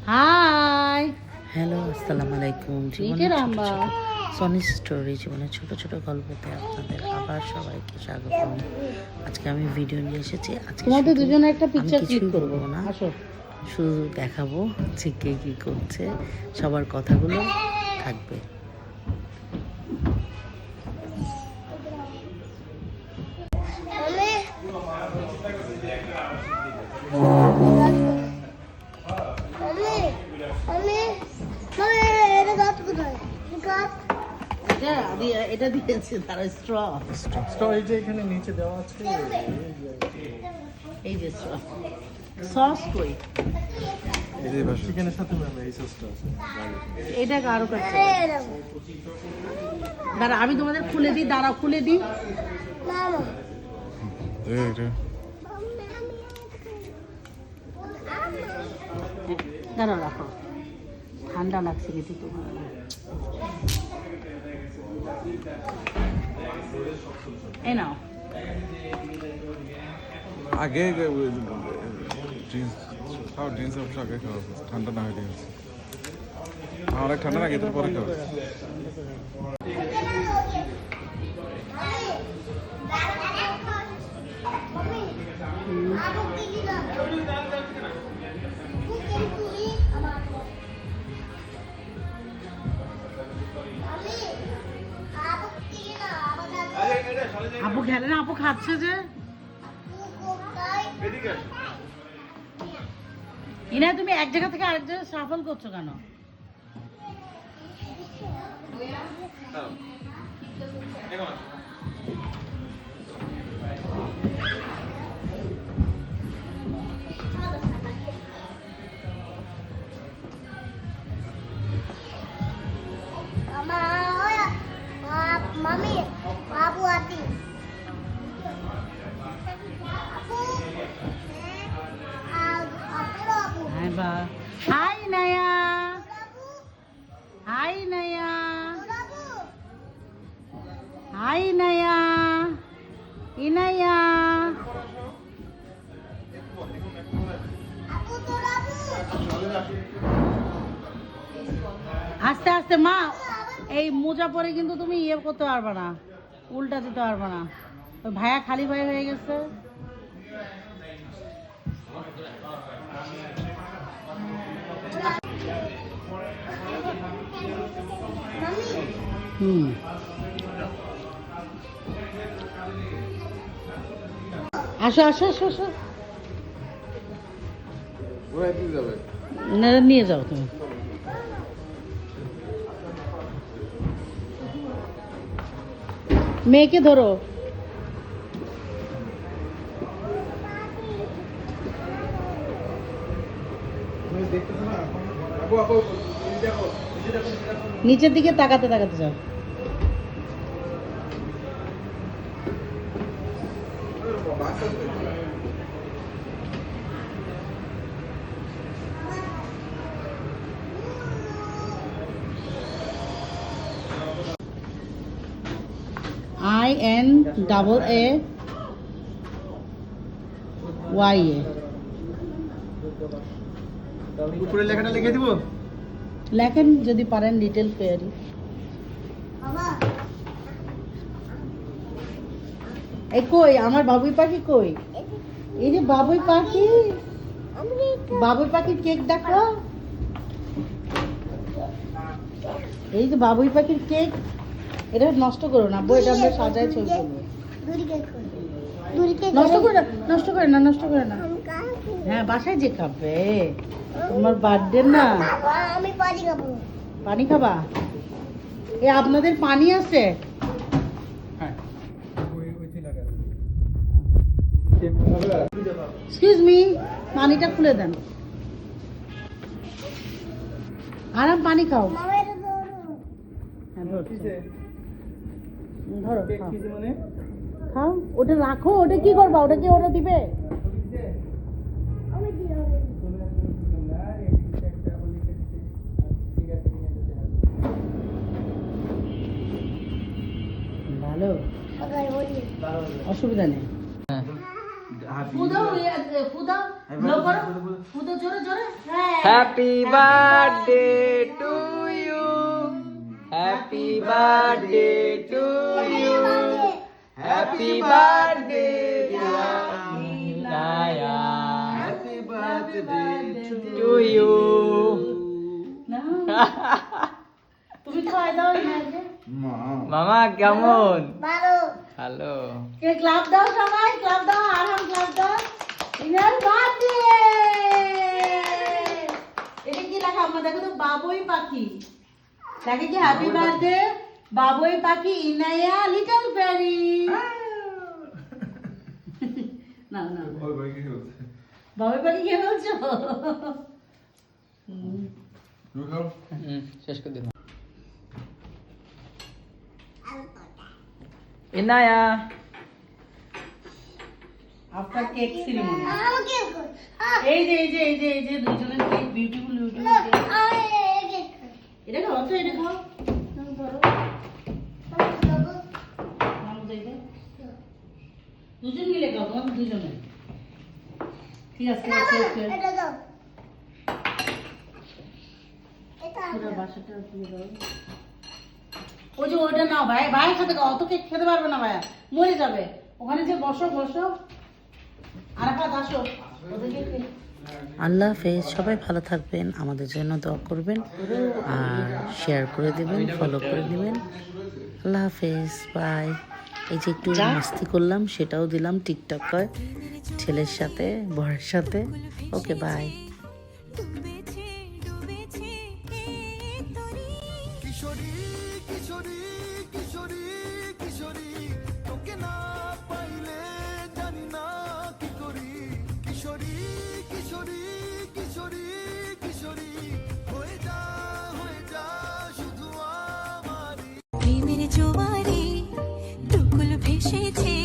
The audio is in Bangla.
হাই হ্যালো, আসসালামু আলাইকুম। সনি স্টোরি জীবনের ছোট ছোট গল্পতে আপনাদের আবার সবাইকে স্বাগতম। আজকে আমি ভিডিও নিয়ে এসেছি। আজকে তোমাদের দুজনে একটা আমি পিকচার ক্লিক কিছুই করব করবো না, আসো। শুধু দেখাবো যে কে কি করছে, সবার কথাগুলো থাকবে। এটা দিয়েছে তারা স্ট্র এই যে এখানে নিচে দেওয়া আছে এই যে সস কই চিকেনের সাথে ম্যাম এই সসটা আছে এটা আরো কাটছে। দাঁড়া আমি তোমাদের খুলে দিই, দাঁড়াও খুলে দিই। দাঁড়াও রাখো, ঠান্ডা লাগছে কিন্তু তোমার। এই নাও। আগে ড্রিঙ্কস অবশ্য আগে খাওয়া ঠান্ডা না হয়ে গেছে। অনেক ঠান্ডা লাগে এর পরে খাওয়া। আপু খেলে না, আপু খাচ্ছে যে। ইনা তুমি এক জায়গা থেকে আরেক জায়গায় সাফল করছো কেন? Mami, Abu Ati. হাই বা, হাই নায়া, হাই নায়া, হাই নায়া, ইনায়া। আস্তে আস্তে মা, এই মোজা পরে কিন্তু তুমি ইয়ে করতে পারবে না, উল্টা দিতে পারবে না। ওই ভাইয়া খালি ভাই হয়ে গেছে। হুম, আসো আসো আসো আসো। না, নিয়ে যাও তুমি। মেয়েকে ধরো। নিচের দিকে তাকাতে তাকাতে যাও। INAAYA। উপরে লেখাটা লিখে দিব। লেখেন যদি পারেন, লিটল ফেয়ারি। এই কই আমার বাবুই পাখি কই? এই যে বাবুই পাখি, বাবুই পাখির কেক দেখো। এই যে বাবুই পাখির কেক, এটা নষ্ট করো না বই, এটা আমরা সাজায় ছবি করবো। নষ্ট করে না, নষ্ট করে না, নষ্ট করে না। হ্যাঁ, বাসায় যে খাবে, তোমার বার্থডে না। আমি পানি খাবো। পানি খাবা? এ আপনাদের পানি আছে? এক্সকিউজ মি, পানিটা খুলে দেন। আরাম পানি খাও। মামা এটা ধরো। হ্যাঁ, ধরছে। ধরো, খাও। খাও, ওটা রাখো। ওটা কি করবা? ওটা কি ওরা দিবে? আমি দিও। ভালো, ওকে বলি। অসুবিধা নেই। ফুদাও ফুদাও লো করো ফুদাও জোরে জোরে Happy birthday to you. Happy birthday to you. Happy birthday, dear Inaya. Happy birthday to you. তুমি খাওয়াই দাও ইনাকে মামা কেমন? ভালো হ্যালো। কে ক্লাব দাও সবাই ক্লাব দাও আরাম ক্লাব দাও ইনার বার্থডে এটা কি লেখা আমরা দেখো তো বাবুই পাখি লেখা কি হ্যাপি বার্থডে বাবুই পাখি ইনায়া লিটল ফেরি না না বাবুই পাখি কে বলছো শেষ করে দিন। ইনায়া আফটার কেক সেরিমনি আমাকে এই যে এই যে এই যে এই যে দুইজনের কেক বিউটিফুল বিউটিফুল এটা খাও তো এটা খাও নাও ধরো নাও দে দে দুজন মিলে খাও তোমার দুজনে ঠিক আছে ওকে এটা দাও এটা পুরো বাসাটা দিয়ে দাও ওই যে ওইটা নাও ভাই ভাইয়ের সাথে খাও অত কেক খেতে পারবে না ভাইয়া মরে যাবে ওখানে যে বসো বসো আরাফাত আসো ওদেরকে আল্লাহ হাফেজ সবাই ভালো থাকবেন আমাদের জন্য দোয়া করবেন আর শেয়ার করে দিবেন ফলো করে দিবেন আল্লাহ হাফেজ বাই এই যে একটু মাস্তি করলাম সেটাও দিলাম টিকটক ছেলের সাথে বরের সাথে ওকে বাই কিশোরী কিশোরী কিশোরী কিশোরী তোকে না পাইলে জানি না কি করি কিশোরী কিশোরী কিশোরী কিশোরী হয়ে যা শুধু আমারই প্রেমের জোয়ারে দুকুল ভেসেছে